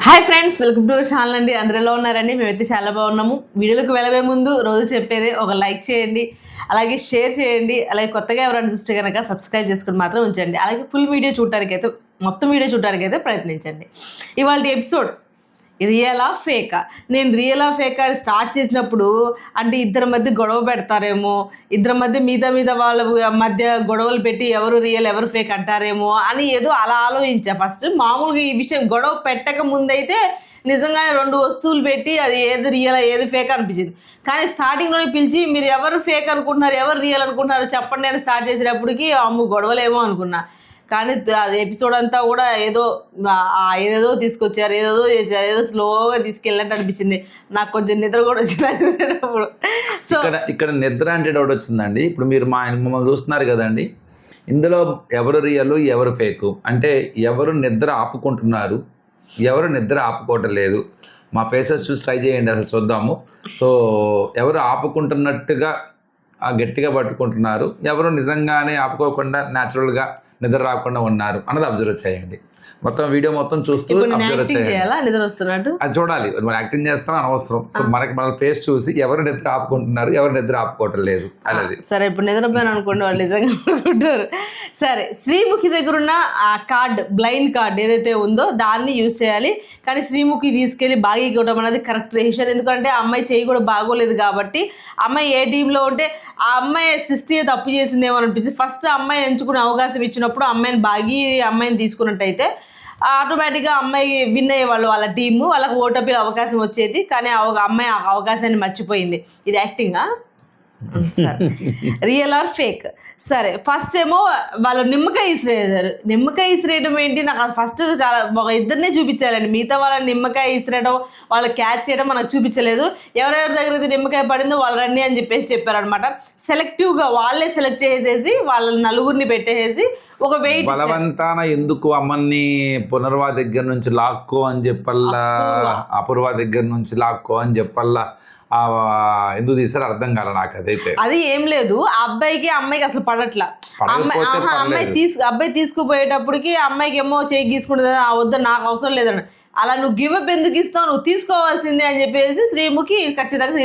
Hi friends, welcome to channel అండి. అందరిలో ఉన్నారండి. మేమైతే చాలా బాగున్నాము. వీడియోలకు వెళ్ళబోయే ముందు రోజు చెప్పేది ఒక లైక్ చేయండి, అలాగే షేర్ చేయండి, అలాగే కొత్తగా ఎవరైనా చూస్తే కనుక సబ్స్క్రైబ్ చేసుకుని మాత్రం ఉంచండి. అలాగే ఫుల్ వీడియో చూడటానికైతే మొత్తం వీడియో చూడటానికైతే ప్రయత్నించండి. ఇవాళ ఎపిసోడ్ రియలా ఫేకా. నేను రియలా ఫేకా అని స్టార్ట్ చేసినప్పుడు అంటే ఇద్దరి మధ్య గొడవ పెడతారేమో, ఇద్దరి మధ్య మీద వాళ్ళ మధ్య గొడవలు పెట్టి ఎవరు రియల్ ఎవరు ఫేక్ అంటారేమో అని ఏదో అలా ఆలోచించా. ఫస్ట్ మామూలుగా ఈ విషయం గొడవ పెట్టక ముందైతే నిజంగానే రెండు వస్తువులు పెట్టి అది ఏది రియల్ ఏది ఫేక్ అనిపించింది. కానీ స్టార్టింగ్లోనే పిలిచి మీరు ఎవరు ఫేక్ అనుకుంటున్నారు ఎవరు రియల్ అనుకుంటున్నారు చెప్పండి అని స్టార్ట్ చేసేటప్పటికి అమ్ము గొడవలేమో అనుకున్నా. కానీ అది ఎపిసోడ్ అంతా కూడా ఏదేదో తీసుకొచ్చారు, ఏదేదో చేశారు, ఏదో స్లోగా తీసుకెళ్ళినట్టు అనిపించింది. నాకు కొంచెం నిద్ర కూడా వచ్చింది చూసేటప్పుడు. సో ఇక్కడ నిద్ర అంటే డౌట్ వచ్చిందండి. ఇప్పుడు మీరు మమ్మల్ని చూస్తున్నారు కదండి, ఇందులో ఎవరు రియల్ ఎవరు ఫేకు అంటే ఎవరు నిద్ర ఆపుకుంటున్నారు ఎవరు నిద్ర ఆపుకోవటం లేదు. మా ఫేసెస్ చూసి ట్రై చేయండి, అసలు చూద్దాము. సో ఎవరు ఆపుకుంటున్నట్టుగా గట్టిగా పట్టుకుంటున్నారు, ఎవరు నిజంగానే ఆపుకోకుండా న్యాచురల్గా నిద్ర రాకుండా ఉన్నారు అన్నది అబ్జర్వ్ చేయండి. మొత్తం వీడియో మొత్తం చూస్తూ అబ్జర్వ్ చేయాలి. నిద్ర వస్తున్నట్టు అది చూడాలి. మనం యాక్టింగ్ చేస్తాం అనవసరం. సో మన ఫేస్ చూసి ఎవరు నిద్ర ఆపుకుంటున్నారు ఎవరు నిద్ర ఆపుకోవటం లేదు అనేది. సరే, ఇప్పుడు నిద్రపోయాను అనుకోండి, వాళ్ళు నిజంగా అనుకుంటారు. సరే, శ్రీముఖి దగ్గర ఉన్న ఆ కార్డ్, బ్లైండ్ కార్డ్ ఏదైతే ఉందో దాన్ని యూజ్ చేయాలి. కానీ శ్రీముఖి తీసుకెళ్ళి బాగా ఇవ్వడం అనేది కరెక్ట్ డెసిషన్. ఎందుకంటే ఆ అమ్మాయి చేయి కూడా బాగోలేదు కాబట్టి అమ్మాయి ఏ టీంలో ఉంటే ఆ అమ్మాయి సృష్టి తప్పు చేసిందేమో అనిపించి ఫస్ట్ అమ్మాయి ఎంచుకునే అవకాశం ఇచ్చినప్పుడు అమ్మాయిని తీసుకున్నట్టయితే ఆటోమేటిక్గా అమ్మాయి విన్ అయ్యేవాళ్ళు, వాళ్ళ టీము వాళ్ళకి ఓటమిలో అవకాశం వచ్చేది. కానీ అమ్మాయి ఆ అవకాశాన్ని మర్చిపోయింది. ఇది యాక్టింగా రియల్ ఆర్ ఫేక్? సరే, ఫస్ట్ ఏమో వాళ్ళు నిమ్మకాయ ఇసిరేసారు. నిమ్మకాయ ఇసిరేయడం ఏంటి, నాకు ఫస్ట్ చాలా ఇద్దరినే చూపించాలండి. మిగతా వాళ్ళని నిమ్మకాయ ఇసిరేయడం వాళ్ళు క్యాచ్ చేయడం మనకు చూపించలేదు. ఎవరెవరి దగ్గర అయితే నిమ్మకాయ పడిందో వాళ్ళు రండి అని చెప్పారనమాట. సెలెక్టివ్గా వాళ్ళే సెలెక్ట్ చేసేసి వాళ్ళ నలుగురిని పెట్టేసి ఒక వెయిట్ బలవంతాన ఎందుకు అమ్మని పునర్వా దగ్గర నుంచి లాక్కో అని చెప్పల్లా, అపూర్వ దగ్గర నుంచి లాక్కో అని చెప్పల్లా ఎందుకు తీసారో అర్థం కాల నాకు. అదైతే అది ఏం లేదు, ఆ అబ్బాయికి అమ్మాయికి అసలు పడట్లా. అబ్బాయి తీసుకుపోయేటప్పటికి అమ్మాయికి ఏమో చేయి గీసుకుంటుంది, వద్దు నాకు అవసరం లేదండి. అలా నువ్వు గివప్ ఎందుకు ఇస్తావు, నువ్వు తీసుకోవాల్సిందే అని చెప్పేసి శ్రీముఖి ఖచ్చితంగా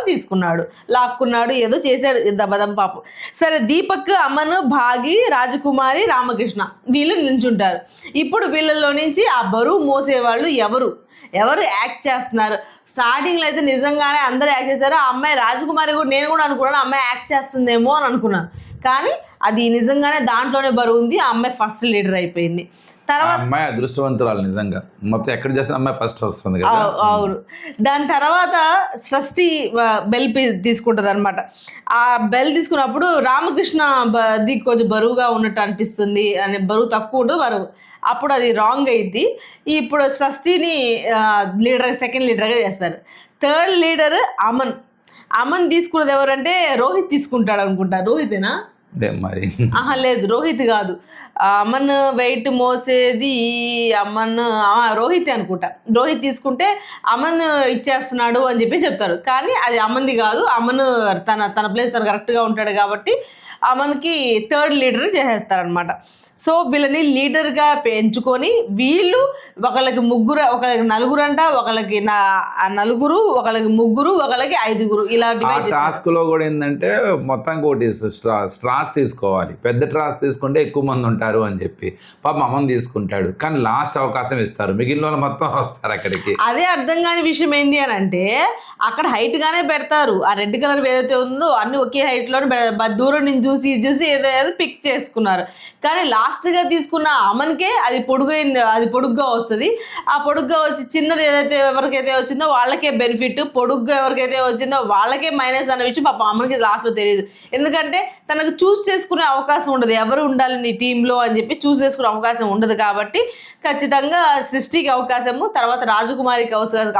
తీసుకున్నాడు, లాక్కున్నాడు, ఏదో చేశాడు దబదం పాపం. సరే, దీపక్, అమన్, భాగి, రాజకుమారి, రామకృష్ణ వీళ్ళు నిల్చుంటారు. ఇప్పుడు వీళ్ళలో నుంచి ఆ బరువు మోసేవాళ్ళు ఎవరు యాక్ట్ చేస్తున్నారు? స్టార్టింగ్లో అయితే నిజంగానే అందరూ యాక్ట్ చేశారు. ఆ అమ్మాయి రాజకుమారి కూడా నేను కూడా అనుకున్నాను అమ్మాయి యాక్ట్ చేస్తుందేమో అని అనుకున్నాను. కానీ అది నిజంగానే దాంట్లోనే బరువు ఉంది. ఆ అమ్మాయి ఫస్ట్ లీడర్ అయిపోయింది. తర్వాత అమ్మాయి అదృష్టవంతురాలు నిజంగా, మొత్తం ఎక్కడ చేసిన అమ్మాయి ఫస్ట్ వస్తుంది కదా. అవును. దాని తర్వాత షష్ఠి బెల్ తీసుకుంటుంది అనమాట. ఆ బెల్ తీసుకున్నప్పుడు రామకృష్ణ కొంచెం బరువుగా ఉన్నట్టు అనిపిస్తుంది, అని బరువు తక్కువ ఉంటుంది బరువు. అప్పుడు అది రాంగ్ అయింది. ఇప్పుడు షష్ఠిని సెకండ్ లీడర్గా చేస్తారు. థర్డ్ లీడర్ అమన్ తీసుకున్నది ఎవరంటే రోహిత్ తీసుకుంటాడు అనుకుంటా. రోహితేనా? మరి లేదు, రోహిత్ కాదు. అమన్ వెయిట్ మోసేది రోహిత్ అనుకుంటా. రోహిత్ తీసుకుంటే అమన్ ఇచ్చేస్తున్నాడు అని చెప్పి చెప్తారు. కానీ అది అమన్ది కాదు. అమన్ తన ప్లేస్ తను కరెక్ట్గా ఉంటాడు కాబట్టి అమన్కి థర్డ్ లీడర్ చేసేస్తారనమాట. సో వీళ్ళని లీడర్గా ఎంచుకొని వీళ్ళు ఒకళ్ళకి నలుగురు అంట, ఒకళ్ళకి నలుగురు, ఒకళ్ళకి ముగ్గురు, ఒకళ్ళకి ఐదుగురు ఇలా టాస్క్ లో కూడా ఏంటంటే మొత్తం ఒకటి స్ట్రాస్ తీసుకోవాలి. పెద్ద ట్రాస్ తీసుకుంటే ఎక్కువ మంది ఉంటారు అని చెప్పి పాపం అమ్మని తీసుకుంటాడు. కానీ లాస్ట్ అవకాశం ఇస్తారు, మిగిలిన మొత్తం వస్తారు అక్కడికి. అదే అర్థం కాని విషయం ఏంటి అని అంటే అక్కడ హైట్ గానే పెడతారు. ఆ రెడ్ కలర్ ఏదైతే ఉందో అన్ని ఒకే హైట్ లో దూరం నుంచి చూసి ఏదో పిక్ చేసుకున్నారు. కానీ లాస్ట్గా తీసుకున్న అమన్కే అది పొడుగ్గా వస్తుంది. ఆ పొడుగ్గా వచ్చి చిన్నది ఏదైతే ఎవరికైతే వచ్చిందో వాళ్ళకే బెనిఫిట్, పొడుగ్గా ఎవరికైతే వచ్చిందో వాళ్ళకే మైనస్ అనే విషయం పాప అమన్కి లాస్ట్లో తెలియదు. ఎందుకంటే తనకు చూస్ చేసుకునే అవకాశం ఉండదు, ఎవరు ఉండాలి నీ టీంలో అని చెప్పి చూస్ చేసుకునే అవకాశం ఉండదు. కాబట్టి ఖచ్చితంగా సృష్టికి అవకాశము, తర్వాత రాజకుమారికి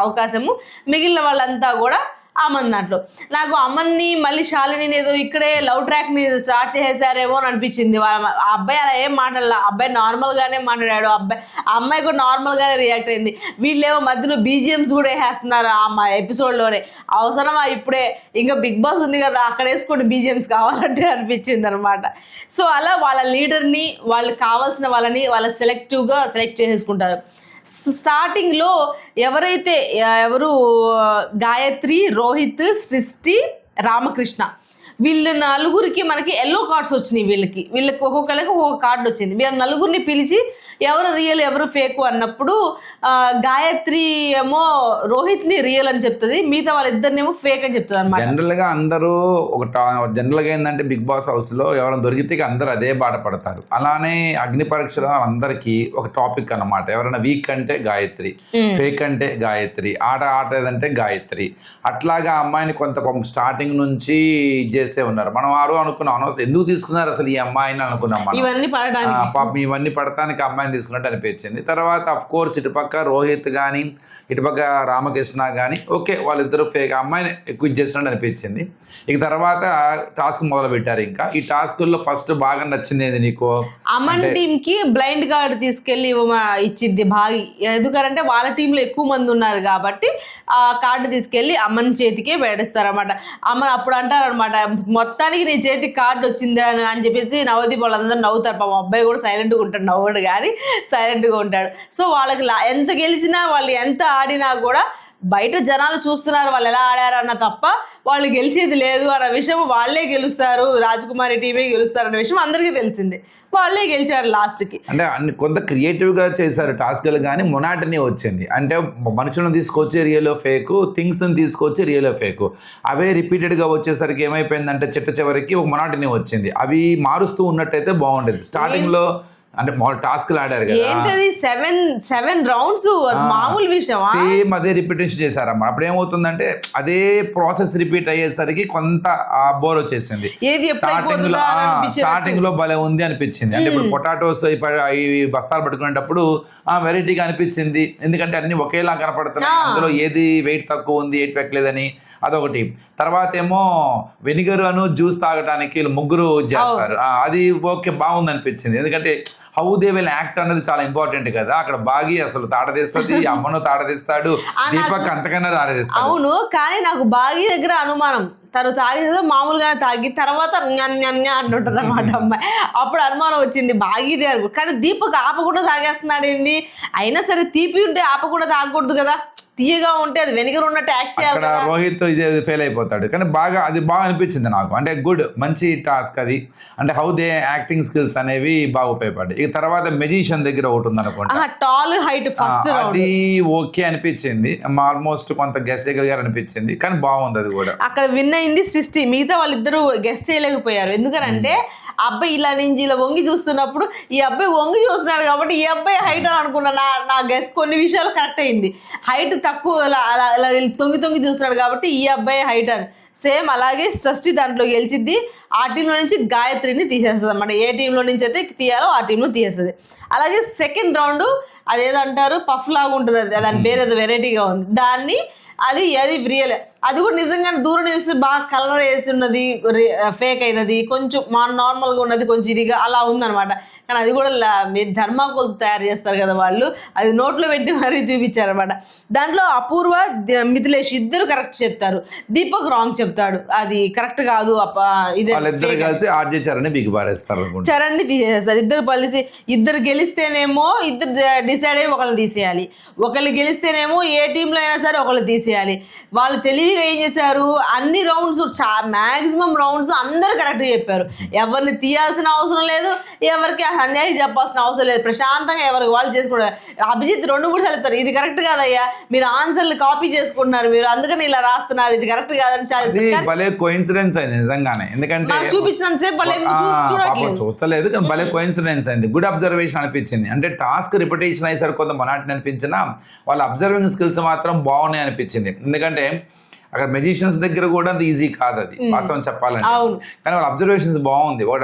అవకాశము, మిగిలిన వాళ్ళంతా కూడా అమన్ దాంట్లో. నాకు అమన్ని మళ్ళీ శాలిని ఏదో ఇక్కడే లవ్ ట్రాక్ని స్టార్ట్ చేసేసారేమో అని అనిపించింది. ఆ అబ్బాయి అలా ఏం మాట్లాడలా, అబ్బాయి నార్మల్గానే మాట్లాడాడు. అమ్మాయి కూడా నార్మల్గానే రియాక్ట్ అయింది. వీళ్ళేమో మధ్యలో బీజిఎమ్స్ కూడా వేసేస్తున్నారు ఆ ఎపిసోడ్లోనే. అవసరమా ఇప్పుడే, ఇంకా బిగ్ బాస్ ఉంది కదా అక్కడ వేసుకోండి బీజిఎమ్స్ కావాలంటే అనిపించింది అనమాట. సో అలా వాళ్ళ లీడర్ని, వాళ్ళకి కావాల్సిన వాళ్ళని సెలెక్ట్ చేసేసుకుంటారు. స్టార్టింగ్లో ఎవరు గాయత్రి, రోహిత్, సృష్టి, రామకృష్ణ వీళ్ళ నలుగురికి మనకి ఎల్లో కార్డ్స్ వచ్చినాయి. వీళ్ళకి ఒక్కొక్కరికి ఒక్కొక్క కార్డు వచ్చింది. వీళ్ళ నలుగురిని పిలిచి ఎవరు రియల్ ఎవరు ఫేకు అన్నప్పుడు గాయత్రి ఏమో రోహిత్ని రియల్ అని చెప్తుంది, మిగతా వాళ్ళిద్దరినేమో ఫేక్ అని చెప్తుంది అనమాట. జనరల్గా అందరూ జనరల్గా ఏంటంటే బిగ్ బాస్ హౌస్లో ఎవరైనా దొరికితే అందరూ అదే బాట పడతారు. అలానే అగ్ని పరీక్షలో అందరికీ ఒక టాపిక్ అన్నమాట. ఎవరైనా వీక్ అంటే గాయత్రి, ఫేక్ అంటే గాయత్రి, ఆట ఏదంటే గాయత్రి. అట్లాగా అమ్మాయిని కొంత స్టార్టింగ్ నుంచి చేస్తే ఉన్నారు. మనం అనుకున్నాం అనవసరం ఎందుకు తీసుకున్నారు అసలు ఈ అమ్మాయిని అనుకున్నాం. ఇవన్నీ పడడానికి పాపం ఇవన్నీ పడటానికి అమ్మాయిని తీసుకున్నట్టు అనిపించింది. తర్వాత అఫ్ కోర్స్ ఇటుపక్క రోహిత్ కానీ ఇటుపక్క రామకృష్ణ కానీ ఓకే వాళ్ళిద్దరూ ఫేక్ అమ్మాయిని ఎక్కువ చేసినట్టు అనిపించింది. ఇక తర్వాత టాస్క్ మొదలు పెట్టారు. ఇంకా ఈ టాస్కుల్లో ఫస్ట్ బాగా నచ్చింది ఏది నీకు? అమన్ టీమ్ కి బ్లైండ్ కార్డ్ తీసుకెళ్లి ఇచ్చింది బాగా. ఎందుకంటే వాళ్ళ టీంలో ఎక్కువ మంది ఉన్నారు కాబట్టి ఆ కార్డు తీసుకెళ్లి అమన్ చేతికే పెడేస్తారన్నమాట. అమన్ అప్పుడు అంటారనమాట, మొత్తానికి నీ చేతికి కార్డు వచ్చింది అని చెప్పేసి నవదీప్ వాళ్ళందరూ నవ్వుతారు. పాపం అబ్బాయి కూడా సైలెంట్గా ఉంటాడు, నవ్వడు కానీ సైలెంట్గా ఉంటాడు. సో వాళ్ళకి ఎంత గెలిచినా వాళ్ళు ఎంత ఆడినా కూడా బయట జనాలు చూస్తున్నారు వాళ్ళు ఎలా ఆడారన్న తప్ప వాళ్ళు గెలిచేది లేదు అన్న విషయం, వాళ్ళే గెలుస్తారు, రాజకుమారి టీమే గెలుస్తారు అన్న విషయం అందరికీ తెలిసిందే. వాళ్ళే గెలిచారు లాస్ట్కి. అంటే కొంత క్రియేటివ్గా చేశారు టాస్క్లు, కానీ మొనాటనీ వచ్చింది. అంటే మనుషులను తీసుకొచ్చి రియల్ ఫేక్, థింగ్స్ని తీసుకొచ్చి రియల్ ఫేక్, అవే రిపీటెడ్గా వచ్చేసరికి ఏమైపోయిందంటే చివరికి ఒక మొనాటనీ వచ్చింది. అవి మారుస్తూ ఉన్నట్టయితే బాగుండేది. స్టార్టింగ్లో అంటే టాస్క్లు ఆడారు కదా, ఏంటది 7 రౌండ్స్ మామూలు విషయం, సేమ్ అదే రిపీటేషన్ చేశారమ్మా. అప్పుడు ఏమవుతుందంటే అదే ప్రాసెస్ రిపీట్ అయ్యేసరికి కొంత బోర్ వచ్చేసింది. స్టార్టింగ్ లో భలే ఉంది అనిపించింది. అంటే ఇప్పుడు పొటాటోస్ ఈ బస్తాలు పట్టుకునేటప్పుడు వెరైటీగా అనిపించింది, ఎందుకంటే అన్ని ఒకేలా కనపడుతున్నాయి. అందులో ఏది వెయిట్ తక్కువ ఉంది, ఏది పెట్టలేదని అదొకటి. తర్వాత ఏమో వెనిగర్ అను జ్యూస్ తాగడానికి వీళ్ళు ముగ్గురు చేస్తారు, అది ఓకే బాగుంది అనిపించింది. ఎందుకంటే హౌ దే విల్ యాక్ట్ అన్నది చాలా ఇంపార్టెంట్ కదా. అక్కడ బాగి అసలు తాడదీస్తుంది, అమ్మను తాడదీస్తాడు, దీపక్ అంతకన్నా తాడదీస్తాడు. అవును, కానీ నాకు బాగి దగ్గర అనుమానం, తను తాగేదో మామూలుగానే తాగి తర్వాత అంటుంటది అనమాట అమ్మాయి. అప్పుడు అనుమానం వచ్చింది బాగిదే అనుకో, కానీ దీపక్ ఆపకుండా తాగేస్తున్నాడు ఏంది. అయినా సరే తీపి ఉంటే ఆపకుండా తాగకూడదు కదా, తీయగా ఉంటే అది వెనిగర్ ఉన్నట్టు యాక్ట్ చేయాలి కదా. రోహిత్ ఫెయిల్ అయిపోతాడు, కానీ అది బాగా అనిపించింది నాకు. అంటే గుడ్, మంచి టాస్క్ అది. అంటే హౌ దే యాక్టింగ్ స్కిల్స్ అనేవి బాగా ఉపయోగపడ్డాయి. ఇక తర్వాత మెజిషియన్ దగ్గర ఒకటి ఉంది అనుకోండి, టాల్ హైట్ ఫస్ట్ అది ఓకే అనిపించింది, ఆల్మోస్ట్ కొంత గెస్ చేయగలిగారు అనిపించింది, కానీ బాగుంది అది కూడా. అక్కడ విన్ అయింది సృష్టి, మిగతా వాళ్ళిద్దరూ గెస్ చేయలేకపోయారు. ఎందుకంటే అబ్బాయి ఇలా నుంచి ఇలా వంగి చూస్తున్నప్పుడు ఈ అబ్బాయి వంగి చూస్తున్నాడు కాబట్టి ఈ అబ్బాయి హైట్ అని అనుకున్నా. నా గెస్ కొన్ని విషయాలు కరెక్ట్ అయింది. హైట్ తక్కువ అలా తొంగి చూస్తున్నాడు కాబట్టి ఈ అబ్బాయి హైట్ అని. సేమ్ అలాగే సృష్టి దాంట్లో గెలిచిద్ది. ఆ టీంలో నుంచి గాయత్రిని తీసేస్తుంది అన్నమాట. ఏ టీంలో నుంచి అయితే తీయాలో ఆ టీంలో తీసేస్తుంది. అలాగే సెకండ్ రౌండ్ అదేదో అంటారు పఫ్ లాగా ఉంటుంది, దాని పేరు ఏదో వెరైటీగా ఉంది, దాన్ని అది రియల్, అది కూడా నిజంగానే దూరం చూస్తే బాగా కలర్ వేసి ఉన్నది, ఫేక్ అయినది, కొంచెం నార్మల్గా ఉన్నది, కొంచెం ఇదిగా అలా ఉందన్నమాట. కానీ అది కూడా ధర్మాకోల్ తయారు చేస్తారు కదా వాళ్ళు, అది నోట్లో పెట్టి మరీ చూపించారనమాట. దాంట్లో అపూర్వ, మిథిలేష్ ఇద్దరు కరెక్ట్ చెప్తారు, దీపక్ రాంగ్ చెప్తాడు, అది కరెక్ట్ కాదు, చరణ్ని తీసేస్తారు. ఇద్దరు గెలిస్తేనేమో ఇద్దరు డిసైడ్ అయ్యి ఒకళ్ళు తీసేయాలి, ఒకళ్ళు గెలిస్తేనేమో ఏ టీంలో అయినా సరే ఒకళ్ళు తీసేయాలి. వాళ్ళు తెలివిగా ఏం చేశారు, అన్ని రౌండ్స్ మ్యాక్సిమం రౌండ్స్ అందరూ కరెక్ట్గా చెప్పారు. ఎవరిని తీయాల్సిన అవసరం లేదు, ఎవరికి అన్యాయం చెప్పాల్సిన అవసరం లేదు, ప్రశాంతంగా ఎవరికి వాళ్ళు చేసుకుంటారు. అభిజిత్ 2-3 సార్లు చెప్తారు, ఇది కరెక్ట్ కాదయ్యా, మీరు ఆన్సర్లు కాపీ చేసుకుంటున్నారు, మీరు అందుకని ఇలా రాస్తున్నారు, ఇది కరెక్ట్ కాదని భలే కోఇన్సిడెన్స్ అయింది నిజంగానే. ఎందుకంటే చూపించినంతసేపు చూస్తలేదు, కానీ భలే కోఇన్సిడెన్స్ అయింది. గుడ్ అబ్జర్వేషన్ అనిపించింది. అంటే టాస్క్ రిపిటేషన్ అయ్యేసరికి కొంత మొనాటిని అనిపించినా వాళ్ళ అబ్జర్వింగ్ స్కిల్స్ మాత్రం బాగున్నాయి అనిపించింది. ఎందుకంటే అక్కడ మెజిషియన్స్ దగ్గర కూడా అంత ఈజీ కాదు అది, వాస్తవం చెప్పాలంటే. కానీ వాళ్ళ అబ్జర్వేషన్స్ బాగుంది. ఒక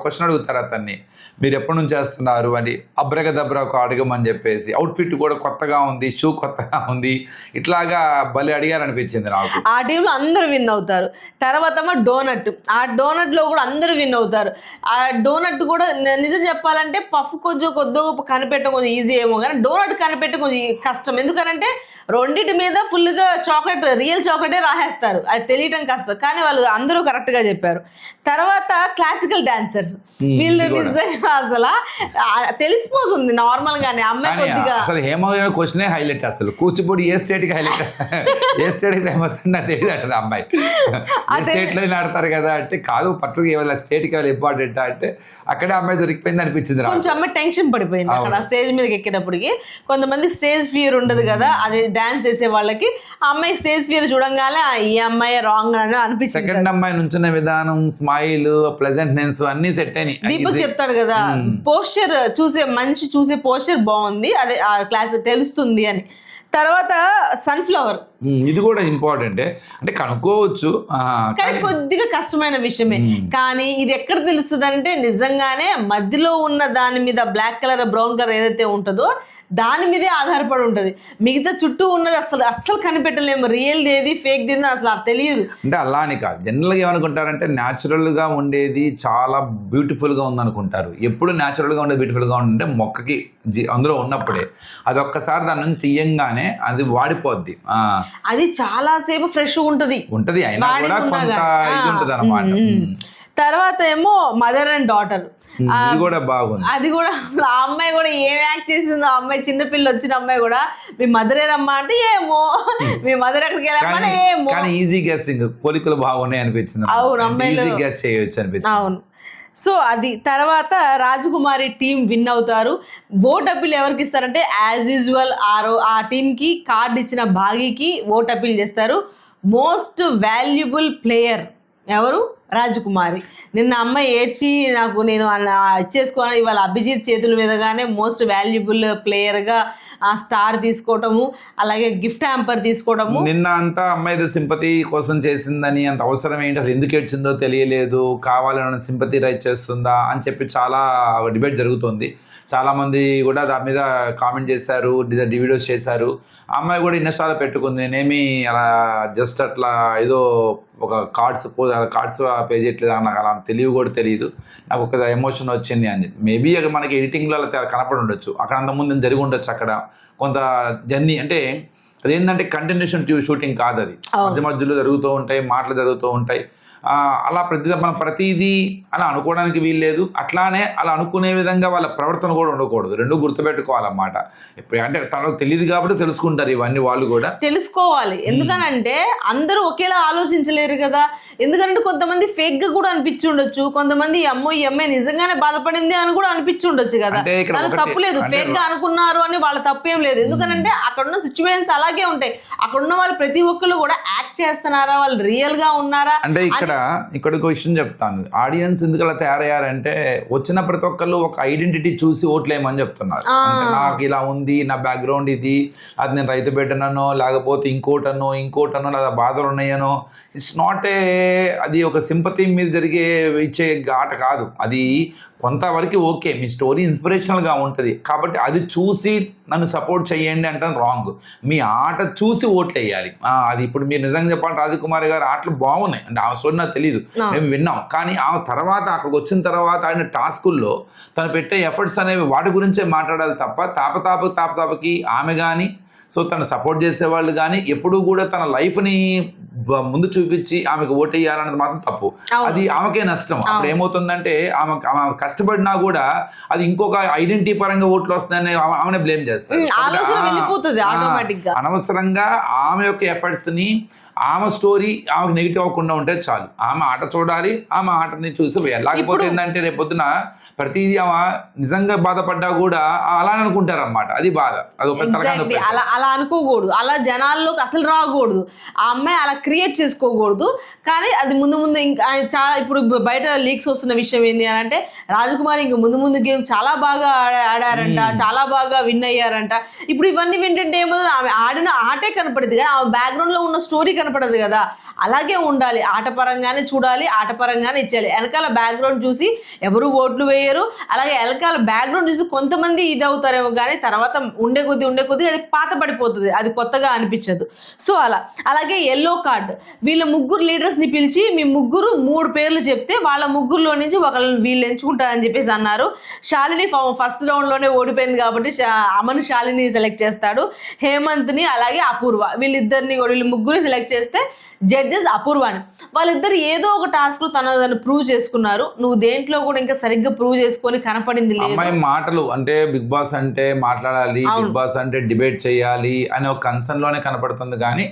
క్వశ్చన్ అడుగుతారు అతన్ని, మీరు ఎప్పటి నుంచి చేస్తున్నారు అని, అబ్రగదబ్ర ఒక అడగమని చెప్పేసి, అవుట్ఫిట్ కూడా కొత్తగా ఉంది, షూ కొత్తగా ఉంది, ఇట్లాగా భలే అడిగారు అనిపించింది నాకు. ఆ టీంలో అందరూ విన్ అవుతారు. తర్వాత డోనట్, ఆ డోనట్లో కూడా అందరూ విన్ అవుతారు. ఆ డోనట్ కూడా నిజం చెప్పాలంటే పఫ్ కొద్దిగా కనిపెట్ట కొంచెం ఈజీ ఏమో, కానీ డోనట్ కనిపెట్ట కొంచెం కష్టం. ఎందుకనంటే రెండింటి మీద ఫుల్గా చాక్లెట్ రియల్ చాక్లెటే రాసేస్తారు, అది తెలియటం కష్టం, కానీ వాళ్ళు అందరూ కరెక్ట్ గా చెప్పారు. తర్వాత క్లాసికల్ డాన్సర్స్, వీళ్ళు నిజంగా అసలు తెలిసిపోతుంది నార్మల్ గానే అమ్మాయి కొద్దిగా. అసలు హేమ క్వశ్చనే హైలైట్. అసలు కూచిపూడి ఏ స్టేట్ కి హైలైట్, ఏ స్టేట్ కి ఫేమస్ అని తెలియదు అంటది అమ్మాయి. ఏ స్టేట్ లో ఆడతారు కదా అంటే కాదు, పట్టుకు ఏమైనా స్టేట్ కి వెళ్ళి ఇంపార్టెంట్ అంటే అక్కడే అమ్మాయి దొరికిపోయింది అనిపించింది. కొంచెం అమ్మాయి టెన్షన్ పడిపోయింది అక్కడ స్టేజ్ మీదకి ఎక్కేటప్పటికి. కొంతమంది స్టేజ్ ఫియర్ ఉండదు కదా, అదే డాన్స్ చేసే వాళ్ళకి. ఆ అమ్మాయి స్టేజ్ ఫియర్ చూడంగానే ఈ అమ్మాయి రాంగ్ అని అనిపించింది. సెకండ్ అమ్మాయి నుంచున్న విధానం, స్మైల్, ప్లెజెంట్నెస్ అన్ని సెట్ అయినాయి. దీపక్ చెప్తాడు కదా, పోస్చర్ చూసే మనిషి చూసే పోస్చర్ బాగుంది, అదే ఆ క్లాస్ తెలుస్తుంది అని. తర్వాత సన్ఫ్లవర్, ఇది కూడా ఇంపార్టెంటే, అంటే కనుక్కోవచ్చు కానీ కొద్దిగా కష్టమైన విషయమే. కానీ ఇది ఎక్కడ తెలుస్తుంది అంటే నిజంగానే మధ్యలో ఉన్న దాని మీద బ్లాక్ కలర్ బ్రౌన్ కలర్ ఏదైతే ఉంటుందో దాని మీదే ఆధారపడి ఉంటుంది. మిగతా చుట్టూ ఉన్నది అస్సలు కనిపెట్టలేము, రియల్ ఏది ఫేక్ ఏది అసలు తెలియదు. అంటే అలా అని కాదు, జనరల్గా ఏమనుకుంటారంటే న్యాచురల్గా ఉండేది చాలా బ్యూటిఫుల్గా ఉందనుకుంటారు. ఎప్పుడు న్యాచురల్గా ఉండేది బ్యూటిఫుల్గా ఉంటే మొక్కకి అందులో ఉన్నప్పుడే, అది ఒక్కసారి దాని నుంచి తీయంగానే అది వాడిపోద్ది. అది చాలా సేపు ఫ్రెష్ ఉంటుంది అయినా కూడా కొంత ఇది ఉంటుంది అన్నమాట. తర్వాత ఏమో మదర్ అండ్ డాటర్, అది కూడా బాగుంది. అది కూడా ఆ అమ్మాయి కూడా ఏం యాక్ట్ చేసిందో, ఆ అమ్మాయి చిన్నపిల్ల వచ్చిన అమ్మాయి కూడా మీ మదర్ ఏరమ్మా అంటే ఏమో, మీ మదర్ ఎక్కడికి వెళ్ళామంటే ఏమో. కానీ ఈజీ గెస్సింగ్, పోలికలు బాగున్నాయి అనిపించింది. అవును, అమ్మాయి ఈజీ గెస్ చేయొచ్చు అనిపించింది. అవును. సో అది తర్వాత రాజకుమారి టీం విన్ అవుతారు. ఓట్ అప్పీల్ ఎవరికి ఇస్తారంటే యాజ్ యూజువల్ ఆ టీంకి కార్డు ఇచ్చిన భాగీకి ఓట్ అప్పీల్ చేస్తారు. మోస్ట్ వాల్యుబుల్ ప్లేయర్ ఎవరు? రాజకుమారి. నిన్న అమ్మాయి ఏడ్చి నేను ఇచ్చేసుకోవాలి, ఇవాళ అభిజిత్ చేతుల మీదగానే మోస్ట్ వాల్యుబుల్ ప్లేయర్గా స్టార్ తీసుకోవటము, అలాగే గిఫ్ట్ హ్యాంపర్ తీసుకోవడము. నిన్న అంతా అమ్మాయి సింపతి కోసం చేసిందని, అంత అవసరం ఏంటి, అసలు ఎందుకు ఏడ్చిందో తెలియలేదు, కావాలని సింపతి రైట్ చేస్తుందా అని చెప్పి చాలా డిబేట్ జరుగుతుంది. చాలామంది కూడా దాని మీద కామెంట్ చేశారు, వీడియోస్ చేశారు. ఆ అమ్మాయి కూడా ఇన్స్టాలో పెట్టుకుంది, నేనేమి అలా జస్ట్ అట్లా ఏదో ఒక కార్డ్స్ పే చేయట్లేదు, నాకు అలా తెలివి కూడా తెలియదు, నాకు ఒక ఎమోషన్ వచ్చింది అని. మేబీ మనకి ఎడిటింగ్లో అలా కనపడి ఉండొచ్చు, అక్కడ అంతకుముందు జరిగి ఉండొచ్చు. అక్కడ కొంత జర్నీ అంటే అదేంటంటే కంటిన్యూషన్ షూటింగ్ కాదు, అది మధ్య మధ్యలో జరుగుతూ ఉంటాయి, మాటలు జరుగుతూ ఉంటాయి. అలా మనం ప్రతిదీ అలా అనుకోవడానికి వీల్లేదు. అట్లానే అలా అనుకునే విధంగా వాళ్ళ ప్రవర్తన కూడా ఉండకూడదు. రెండు గుర్తుపెట్టుకోవాలన్నమాట. అంటే తనకు తెలియదు కాబట్టి తెలుసుకుంటారు ఇవన్నీ, వాళ్ళు కూడా తెలుసుకోవాలి. ఎందుకనంటే అందరూ ఒకేలా ఆలోచించలేరు కదా. ఎందుకంటే కొంతమంది ఫేక్ గా కూడా అనిపించి ఉండొచ్చు, కొంతమంది ఈ అమ్మాయి నిజంగానే బాధపడింది అని కూడా అనిపించి ఉండొచ్చు కదా. తప్పు లేదు, ఫేక్ గా అనుకున్నారు అని వాళ్ళ తప్పేం లేదు. ఎందుకనంటే అక్కడ ఉన్న సిచ్యువేషన్స్ అలాగే ఉంటాయి. అక్కడ ఉన్న వాళ్ళు ప్రతి ఒక్కరు కూడా యాక్ట్ చేస్తున్నారా, వాళ్ళు రియల్ గా ఉన్నారా అంటే ఇక్కడ ఒక విషయం చెప్తాను. ఆడియన్స్ ఎందుకు అలా తయారయ్యారంటే వచ్చిన ప్రతి ఒక్కళ్ళు ఒక ఐడెంటిటీ చూసి ఓట్లేయమని చెప్తున్నారు. అంటే నాకు ఇలా ఉంది, నా బ్యాక్గ్రౌండ్ ఇది, అది నేను రైతు బిడ్డనో లేకపోతే ఇంకోటనో లేదా బాధలు ఉన్నాయనో. ఇట్స్ నాట్ అది ఒక సింపతి మీద జరిగే ఇచ్చే ఆట కాదు. అది కొంతవరకు ఓకే, మీ స్టోరీ ఇన్స్పిరేషనల్గా ఉంటుంది కాబట్టి అది చూసి నన్ను సపోర్ట్ చేయండి అంటే రాంగ్. మీ ఆట చూసి ఓట్లు వేయాలి. అది ఇప్పుడు మీరు నిజంగా చెప్పాలి, రాజకుమారి గారు ఆటలు బాగున్నాయి అంటే ఆ స్టోరీ నాకు తెలియదు, మేము విన్నాం. కానీ ఆ తర్వాత అక్కడికి వచ్చిన తర్వాత ఆయన టాస్కుల్లో తను పెట్టే ఎఫర్ట్స్ అనేవి వాటి గురించే మాట్లాడాలి తప్ప తాపతాపకి ఆమె కానీ సో తను సపోర్ట్ చేసేవాళ్ళు కానీ ఎప్పుడూ కూడా తన లైఫ్ని ముందు చూపించి ఆమెకు ఓటు వేయాలన్నది మాత్రం తప్పు. అది ఆమెకే నష్టం. అప్పుడు ఏమవుతుందంటే ఆమె కష్టపడినా కూడా అది ఇంకొక ఐడెంటిటీ పరంగా ఓట్లు వస్తున్నాయని ఆమెనే బ్లేమ్ చేస్తారు. అనవసరంగా ఆమె యొక్క ఎఫర్ట్స్ని, ఆమె స్టోరీ ఆమెకు నెగిటివ్ అవ్వకుండా ఉంటే చాలు. ఆమె ఆట చూడాలి, ఆమె ఆటని చూసి వేయాలి. లేకపోతే ఏంటంటే రేపొద్దున ప్రతిదీ ఆమె నిజంగా బాధపడ్డా కూడా అలానే అనుకుంటారన్నమాట. అది బాధ, అది ఒక అలా అనుకోకూడదు, అలా జనాల్లోకి అసలు రాకూడదు. ఆ అమ్మాయి అలా క్రియేట్ చేసుకోకూడదు. కానీ అది ముందు ఇంకా చాలా ఇప్పుడు బయట లీక్స్ వస్తున్న విషయం ఏంటి అని అంటే రాజకుమారి ఇంక ముందు గేమ్ చాలా బాగా ఆడారంట, చాలా బాగా విన్ అయ్యారంట. ఇప్పుడు ఇవన్నీ వింటుంటే ఏమో ఆమె ఆడిన ఆటే కనపడుతుంది కానీ ఆమె బ్యాక్గ్రౌండ్ లో ఉన్న స్టోరీ కనపడదు కదా. అలాగే ఉండాలి. ఆటపరంగానే చూడాలి, ఆటపరంగానే ఇచ్చేయాలి. వెనకాల బ్యాక్గ్రౌండ్ చూసి ఎవరు ఓట్లు వేయరు. అలాగే వెనకాల బ్యాక్గ్రౌండ్ చూసి కొంతమంది ఇది అవుతారేమో కానీ తర్వాత ఉండే కొద్దీ అది పాత పడిపోతుంది, అది కొత్తగా అనిపించదు. సో అలాగే ఎల్లో కార్డ్, వీళ్ళ ముగ్గురు లీడర్స్ని పిలిచి మీ ముగ్గురు 3 పేర్లు చెప్తే వాళ్ళ ముగ్గురులో నుంచి ఒకళ్ళని వీళ్ళు ఎంచుకుంటారని చెప్పేసి అన్నారు. శాలిని ఫస్ట్ రౌండ్లోనే ఓడిపోయింది కాబట్టి అమన్ శాలిని సెలెక్ట్ చేస్తాడు, హేమంత్ని అలాగే అపూర్వ, వీళ్ళు ముగ్గురు సెలెక్ట్ చేస్తే జడ్జెస్ అపూర్వాని. వాళ్ళిద్దరు ఏదో ఒక టాస్క్ తను ప్రూవ్ చేసుకున్నారు. నువ్వు దేంట్లో కూడా ఇంకా సరిగ్గా ప్రూవ్ చేసుకొని కనపడింది లేదు. అమ్మాయి మాటలు అంటే బిగ్ బాస్ అంటే మాట్లాడాలి, బిగ్ బాస్ అంటే డిబేట్ చేయాలి అనే ఒక కన్సర్న్ లోనే కనపడుతుంది. కానీ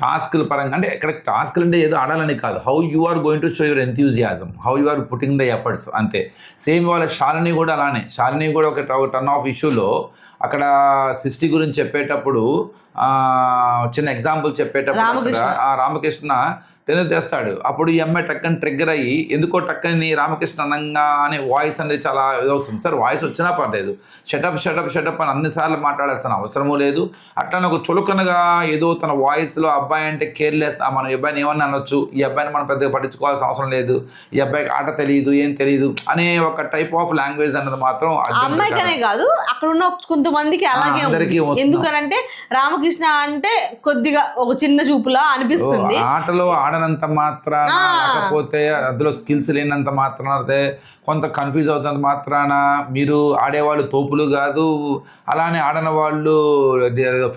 టాస్క్ల పరంగా అంటే ఇక్కడ టాస్క్లు అంటే ఏదో ఆడాలని కాదు, how you are going to show your enthusiasm, how you are putting the efforts అంతే. సేమ్ వాళ్ళ శాలిని కూడా అలానే. శాలిని కూడా ఒక టర్న్ ఆఫ్ ఇష్యూలో అక్కడ సృష్టి గురించి చెప్పేటప్పుడు చిన్న ఎగ్జాంపుల్ చెప్పేటప్పుడు రామకృష్ణ తెస్తాడు. అప్పుడు ఈ అమ్మాయి టక్కని ట్రిగ్గర్ అయ్యి ఎందుకో టక్కని రామకృష్ణ అనంగా అనే వాయిస్ అనేది చాలా ఇది వస్తుంది. సార్ వాయిస్ వచ్చినా పర్లేదు, షటప్ అని అన్నిసార్లు మాట్లాడాల్సిన అవసరమూ లేదు. అట్లానే ఒక చులకనగా ఏదో తన వాయిస్లో అబ్బాయి అంటే కేర్లెస్, మనం ఈ అబ్బాయిని ఏమన్నా అనొచ్చు, ఈ అబ్బాయిని మనం పెద్దగా పట్టించుకోవాల్సిన అవసరం లేదు, ఈ అబ్బాయికి ఆట తెలియదు ఏం తెలియదు అనే ఒక టైప్ ఆఫ్ లాంగ్వేజ్ అన్నది మాత్రం అమ్మాయికనే కాదు అక్కడ ఉన్న కొంతమందికి అలాగే ఉంది. ఎందుకనంటే రామకృష్ణ అంటే కొద్దిగా ఒక చిన్న చూపులా అనిపిస్తుంది. ఆటలో ఆడనంత మాత్రాన, లేకపోతే అందులో స్కిల్స్ లేనంత మాత్రాన, కొంత కన్ఫ్యూజ్ అవుతున్నంత మాత్రాన మీరు ఆడేవాళ్ళు తోపులు కాదు, అలానే ఆడని వాళ్ళు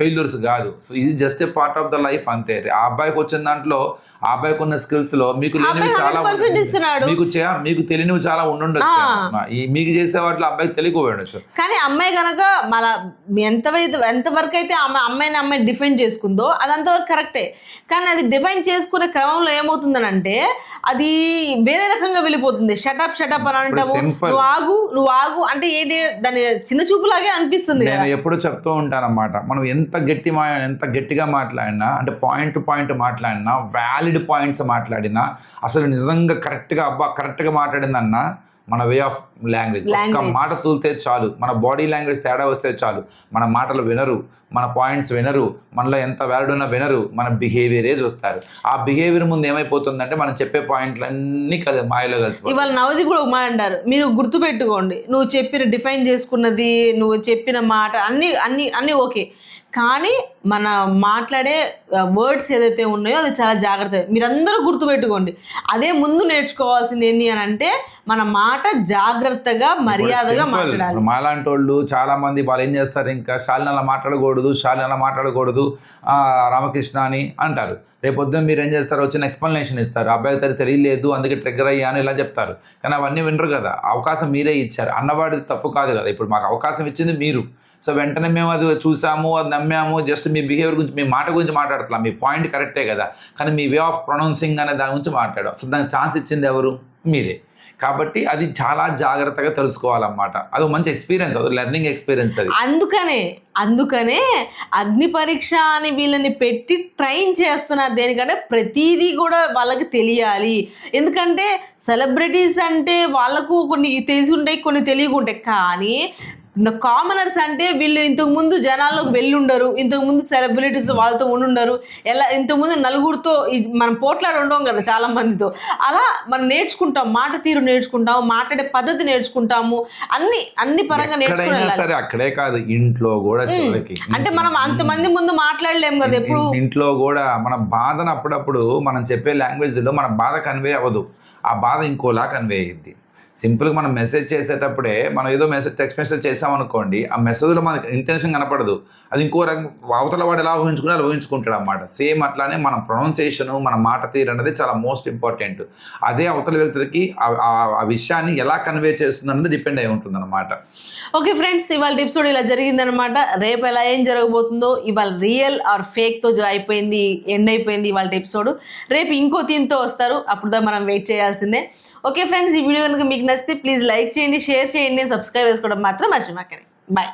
ఫెయిల్యూర్స్ కాదు. సో ఇది just a part of the life అంతే. ఆ అబ్బాయికి వచ్చిన దాంట్లో ఆ అబ్బాయికి ఉన్న స్కిల్స్ లో మీకు లేనివి చాలా, మీకు తెలియనివి చాలా ఉండుండొచ్చు. మీకు చేసే వాటిలో అబ్బాయికి తెలియకపోవచ్చు. కానీ అమ్మాయి కనుక మళ్ళా ఎంతవరకు అయితే అమ్మాయి డిఫైన్ చేసుకుందో అదంతవరకు కరెక్టే. కానీ అది డిఫైన్ చేసుకునే క్రమంలో ఏమవుతుందనంటే అది వేరే రకంగా వెళ్ళిపోతుంది. షటప్ అని అంటాము, నువ్వు ఆగు అంటే ఏంటి, దాని చిన్న చూపులాగే అనిపిస్తుంది. నేను ఎప్పుడు చెప్తూ ఉంటానన్నమాట, మనం ఎంత గట్టిగా మాట్లాడినా, అంటే పాయింట్ టు పాయింట్ మాట్లాడినా, వ్యాలిడ్ పాయింట్స్ మాట్లాడినా, అసలు నిజంగా కరెక్ట్గా మాట్లాడిందన్నా మన వే ఆఫ్ లాంగ్వేజ్, ఒక్క మాట తూలితే చాలు, మన బాడీ లాంగ్వేజ్ తేడా వస్తే చాలు, మన మాటలు వినరు, మన పాయింట్స్ వినరు, మనలో ఎంత వ్యాలిడ్ ఉన్నా వినరు, మన బిహేవియరే చూస్తారు. ఆ బిహేవియర్ ముందు ఏమైపోతుందంటే మనం చెప్పే పాయింట్లన్నీ కదా మాయలో కలిసి. ఇవాళ నవదీప్ కూడా ఒక మాట అంటారు, మీరు గుర్తుపెట్టుకోండి, నువ్వు చెప్పిన డిఫైన్ చేసుకున్నది, నువ్వు చెప్పిన మాట అన్నీ ఓకే, కానీ మన మాట్లాడే వర్డ్స్ ఏదైతే ఉన్నాయో అది చాలా జాగ్రత్త. మీరందరూ గుర్తుపెట్టుకోండి. అదే ముందు నేర్చుకోవాల్సింది ఏంటి అని అంటే మన మాట జాగ్రత్తగా మర్యాదగా మాట్లాడాలి. మాలాంటి వాళ్ళు చాలా మంది వాళ్ళు ఏం చేస్తారు, ఇంకా శాలిని అలా మాట్లాడకూడదు రామకృష్ణ అని అంటారు. రేపొద్దున మీరు ఏం చేస్తారు, వచ్చిన ఎక్స్ప్లెనేషన్ ఇస్తారు, అబ్బాయి తెలియలేదు అందుకే ట్రిగ్గర్ అయ్యా అని ఇలా చెప్తారు. కానీ అవన్నీ వినరు కదా. అవకాశం మీరే ఇచ్చారు, అన్నవాడిది తప్పు కాదు కదా. ఇప్పుడు మాకు అవకాశం ఇచ్చింది మీరు. సో వెంటనే మేము అది చూసాము, అది నమ్మాము, జస్ట్ మీ బిహేవియర్ గురించి, మీ మాట గురించి మాట్లాడుతున్నాం. మీ పాయింట్ కరెక్టే కదా, కానీ మీ వే ఆఫ్ ప్రొనౌన్సింగ్ అనే దాని గురించి మాట్లాడాం. అసలు దానికి ఛాన్స్ ఇచ్చింది ఎవరు? మీరే. కాబట్టి అది చాలా జాగ్రత్తగా తెలుసుకోవాలన్నమాట. అది మంచి ఎక్స్పీరియన్స్, అది లెర్నింగ్ ఎక్స్పీరియన్స్. అది అందుకనే అగ్ని పరీక్ష అని వీళ్ళని పెట్టి ట్రైన్ చేస్తున్నారు. దేనికంటే ప్రతిదీ కూడా వాళ్ళకి తెలియాలి. ఎందుకంటే సెలబ్రిటీస్ అంటే వాళ్ళకు కొన్ని తెలిసి ఉంటాయి, కొన్ని తెలియకుంటాయి. కానీ కామనర్స్ అంటే వీళ్ళు ఇంతకుముందు జనాల్లోకి వెళ్ళుండరు, ఇంతకుముందు సెలబ్రిటీస్ వాళ్ళతో ఉండుండరు, ఇంతకుముందు నలుగురితో మనం పోట్లాడి ఉండం కదా చాలా మందితో. మనం నేర్చుకుంటాం, మాట తీరు నేర్చుకుంటాం, మాట్లాడే పద్ధతి నేర్చుకుంటాము, అన్ని పరంగా నేర్చుకుని. అక్కడే కాదు, ఇంట్లో కూడా అంటే మనం అంతమంది ముందు మాట్లాడలేము కదా. ఎప్పుడు ఇంట్లో కూడా మన బాధను అప్పుడప్పుడు మనం చెప్పే లాంగ్వేజ్ లో మన బాధ కన్వే అవ్వదు, ఆ బాధ ఇంకోలా కన్వే అయ్యింది. సింపుల్గా మనం మెసేజ్ చేసేటప్పుడే మనం ఏదో టెక్స్ట్ మెసేజ్ చేసామనుకోండి, ఆ మెసేజ్లో మనకి ఇంటెన్షన్ కనపడదు, అది ఇంకో రకం అవతల వాడు ఎలా ఊహించుకుని అలా ఊహించుకుంటాడు అన్నమాట. సేమ్ అట్లానే మన ప్రొనౌన్సియేషను, మన మాట తీరు అనేది చాలా మోస్ట్ ఇంపార్టెంట్. అదే అవతల వ్యక్తులకి ఆ విషయాన్ని ఎలా కన్వే చేస్తుంది అన్నది డిపెండ్ అయి ఉంటుంది అనమాట. ఓకే ఫ్రెండ్స్, ఇవాళ ఎపిసోడ్ ఇలా జరిగిందనమాట. రేపు ఎలా ఏం జరగబోతుందో, ఇవాళ రియల్ ఆర్ ఫేక్తో ఎండ్ అయిపోయింది ఇవాళ ఎపిసోడ్. రేపు ఇంకో థీమ్తో వస్తారు, అప్పుడు మనం వెయిట్ చేయాల్సిందే. ఓకే ఫ్రెండ్స్, ఈ వీడియో కనుక మీకు నచ్చితే ప్లీజ్ లైక్ చేయండి, షేర్ చేయండి, సబ్స్క్రైబ్ చేసుకోవడం మాత్రం మర్చిపోకండి. బాయ్.